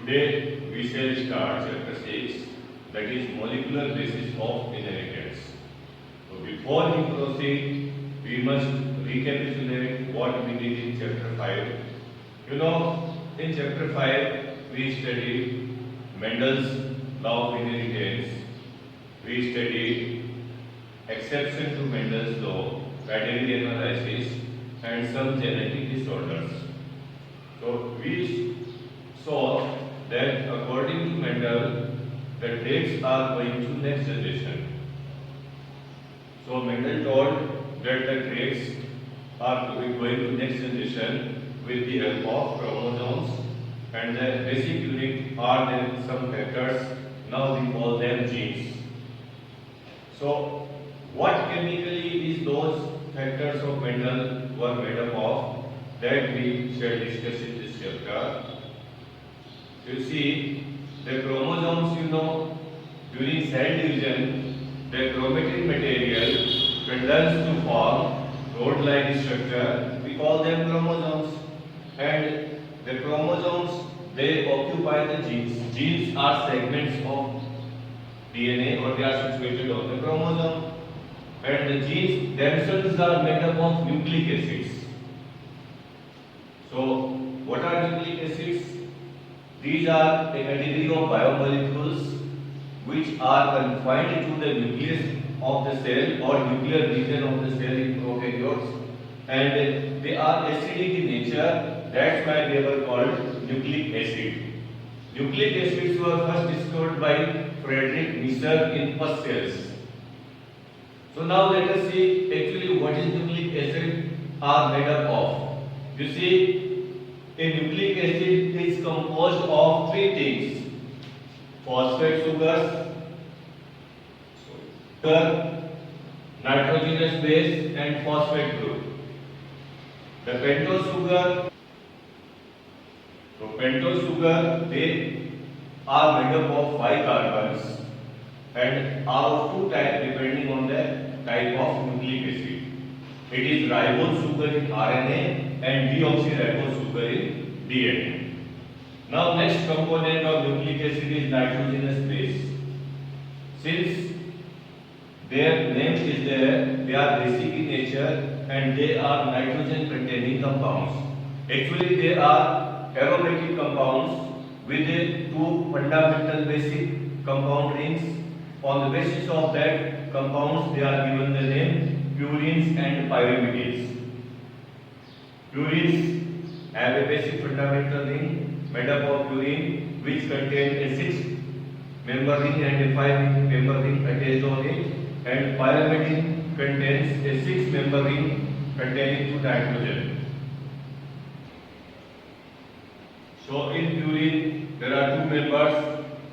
Today we shall start chapter 6, that is molecular basis of inheritance. So before we proceed, we must recapitulate what we did in chapter 5. In chapter 5 we studied Mendel's law of inheritance. We studied exception to Mendel's law, pedigree analysis, and some genetic disorders. So we saw that according to Mendel, the traits are going to next generation. So Mendel told that the traits are going to next generation with the help of chromosomes, and the basic unit are then some factors. Now we call them genes. So what chemically is those factors of Mendel were made up of, that we shall discuss in this chapter. You see, the chromosomes, during cell division, the chromatin material condenses to form rod-like structure. We call them chromosomes. And the chromosomes, they occupy the genes. Genes are segments of DNA, or they are situated on the chromosome. And the genes themselves are made up of nucleic acids. So, what are nucleic acids? These are a category of biomolecules which are confined to the nucleus of the cell or nuclear region of the cell in prokaryotes, and they are acidic in nature. That's why they were called nucleic acid. Nucleic acids were first discovered by Friedrich Miescher in first cells. So now let us see actually what is nucleic acid are made up of. You see, a nucleic acid is composed of three things: phosphate sugars, nitrogenous base, and phosphate group. The pentose sugar, they are made up of 5 carbons and are of two types depending on the type of nucleic acid. It is ribose sugar in RNA and deoxyribose sugar in DNA. Now next component of nucleic acid is nitrogenous base. Since their name is there, they are basic in nature and they are nitrogen containing compounds. Actually they are aromatic compounds with two fundamental basic compound rings. On the basis of that compounds, they are given the name purines and pyrimidines. Purines have a basic fundamental ring made up of purine, which contains a 6-member ring and a 5-member ring attached on it, and pyrimidine contains a 6-member ring containing 2 nitrogen. So in purine there are 2 members,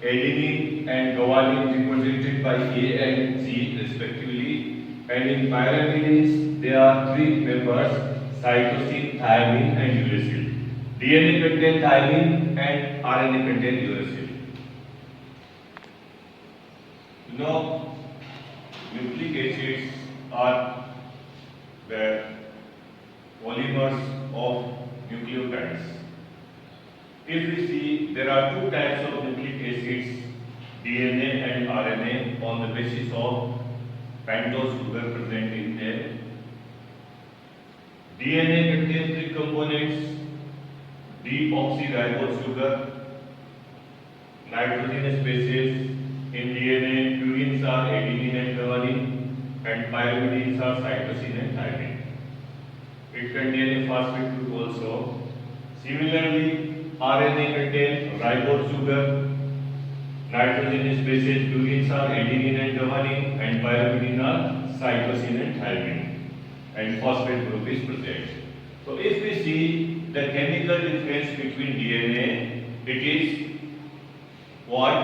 adenine and guanine, represented by A and G respectively, and in pyrimidines there are 3 members, cytosine, thymine and uracil. DNA contains thymine and RNA contains uracil. Nucleic acids are the polymers of nucleotides. If we see, there are 2 types of nucleic acids, DNA and RNA, on the basis of pentose sugar present in there. DNA contains 3 components: deoxyribose sugar, nitrogenous bases. In DNA, purines are adenine and guanine, and pyrimidines are cytosine and thymine. It contains a phosphate group also. Similarly, RNA contains ribose sugar, nitrogenous bases, purines are adenine and guanine, and pyrimidines are cytosine and thymine, and phosphate group is present. So if we see the chemical difference between DNA, it is what?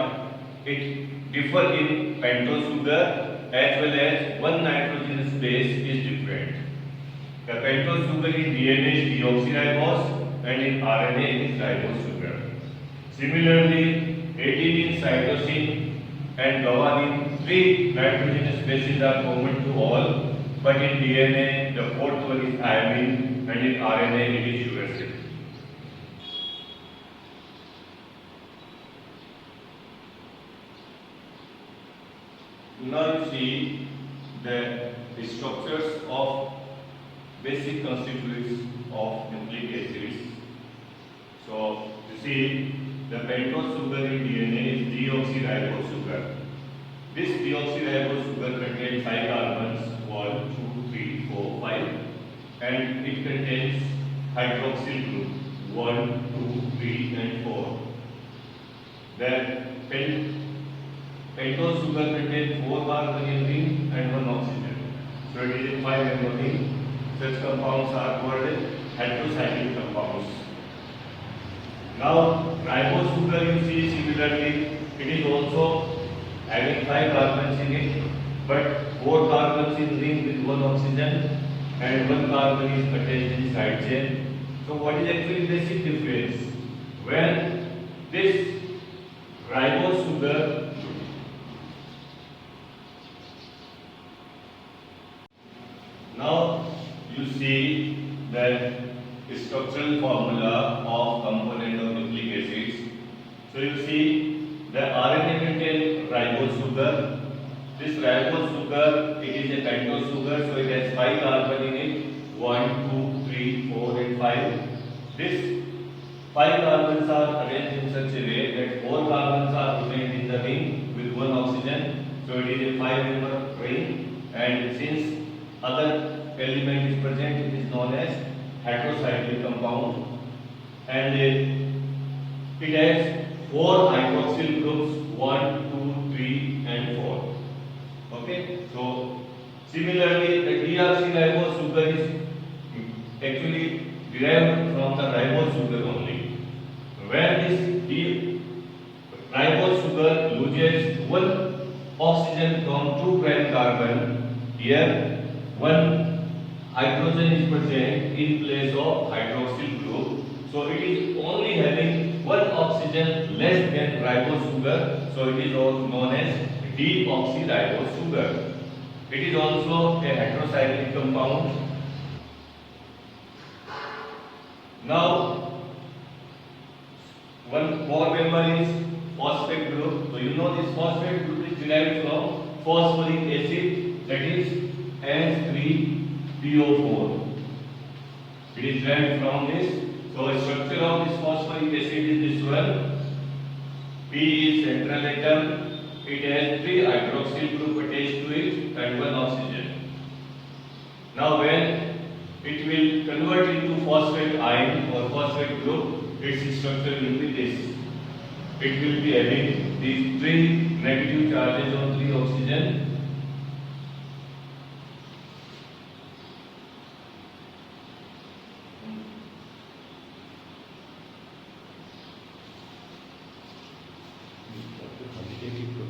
It differs in pentose sugar, as well as one nitrogenous base is different. The pentose sugar in DNA is deoxyribose and in RNA it is ribose sugar. Similarly, adenine, cytosine and guanine, 3 nitrogenous bases are common to all, but in DNA the 4th one is thymine and in RNA it is uracil. Now you see the structures of basic constituents of nucleic acids. So you see the pentose sugar in DNA is deoxyribose sugar. This deoxyribose sugar contains 5 carbons, 1, 2, 3, 4, 5, and it contains hydroxyl group 1, 2, 3, and 4. The pentose sugar contains 4 carbonyl ring and 1 oxygen. So it is a 5-member ring. Such compounds are called heterocyclic compounds. Now ribose sugar you see similarly, it is also having 5 carbons in it, but 4 carbons in ring with 1 oxygen and 1 carbon is attached in side chain. So what is actually the basic difference? When this ribose sugar now you see the structural formula of component of nucleic acids. So you see the RNA contains ribose sugar. This ribose sugar, it is a pentose sugar, so it has 5 carbon in it. 1, 2, 3, 4, and 5. This 5 carbons are arranged in such a way that 4 carbons are remained in the ring with 1 oxygen. So it is a 5-member ring, and since other element is present, it is known as heterocyclic compound, and it has 4 hydroxyl groups 1, 2, 3, and 4. Okay, so similarly the deoxyribose sugar is actually derived from the ribose sugar only. When this ribose sugar loses 1 oxygen from 2 prime carbon, here 1 hydrogen is present in place of hydroxyl group. So it is only having 1 oxygen less than ribose sugar. So it is also known as deoxyribose sugar. It is also a heterocyclic compound. Now one more member is phosphate group. So you know this phosphate group is derived from phosphoric acid, that is H3PO4. It is derived from this. So the structure of this phosphoric acid is this one. P is central atom. It has 3 hydroxyl group attached to it and 1 oxygen. Now when it will convert into phosphate ion or phosphate group, its structure will be this. It will be having these 3 negative charges on 3 oxygen.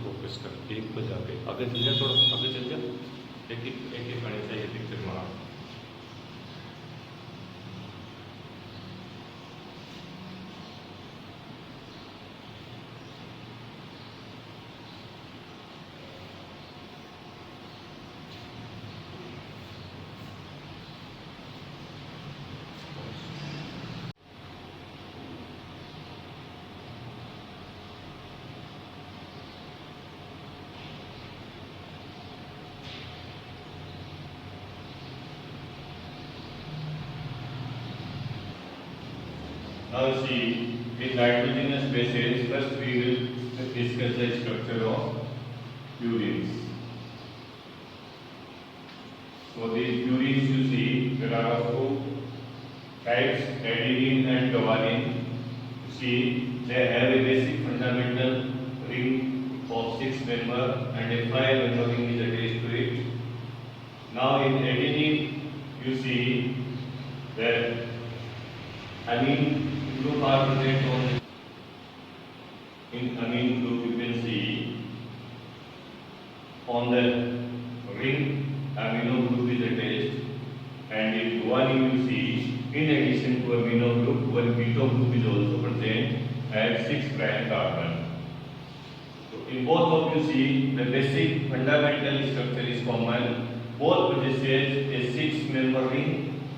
Focus कर एक पर जाके आगे चल जा, थोड़ा आगे चल जा, एक एक आने चाहिए पिक्चर में। Now see, in nitrogenous bases, first we will discuss the structure of purines. So these purines you see, there are of 2 types, adenine and guanine. You see, they have a basic fundamental ring of 6 member and a 5-member ring is attached to it. Now in adenine, you see that amine group are present on. In amine group you can see on the ring amino group is attached, and in guanine you see in addition to amino group one keto group is also present at 6 prime carbon. So in both of you see the basic fundamental structure is common. Both possesses a 6-member ring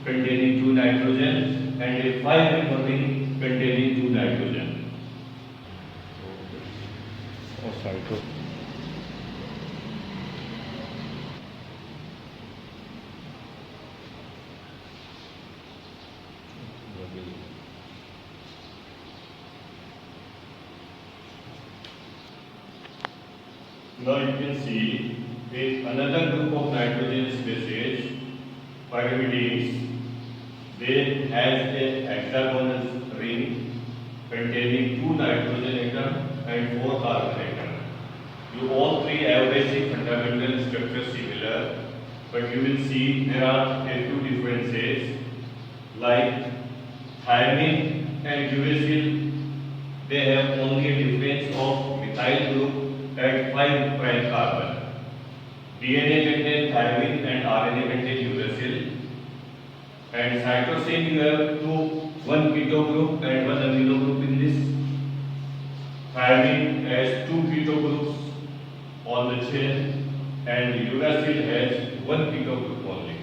containing 2 nitrogen and a 5-member ring containing 2 nitrogen. Now you can see with another group of nitrogen species, pyrimidines, they has a hexagonal ring containing 2 nitrogen atoms and 4 carbon atoms. You all three have basic fundamental structure similar, but you will see there are a few differences like thymine and uracil. They have only a difference of methyl group at 5 prime carbon. DNA contains thymine and RNA contains uracil. And cytosine you have one keto group and one amino group in this. Thymine has 2 keto groups on the chain and uracil has 1 keto group only.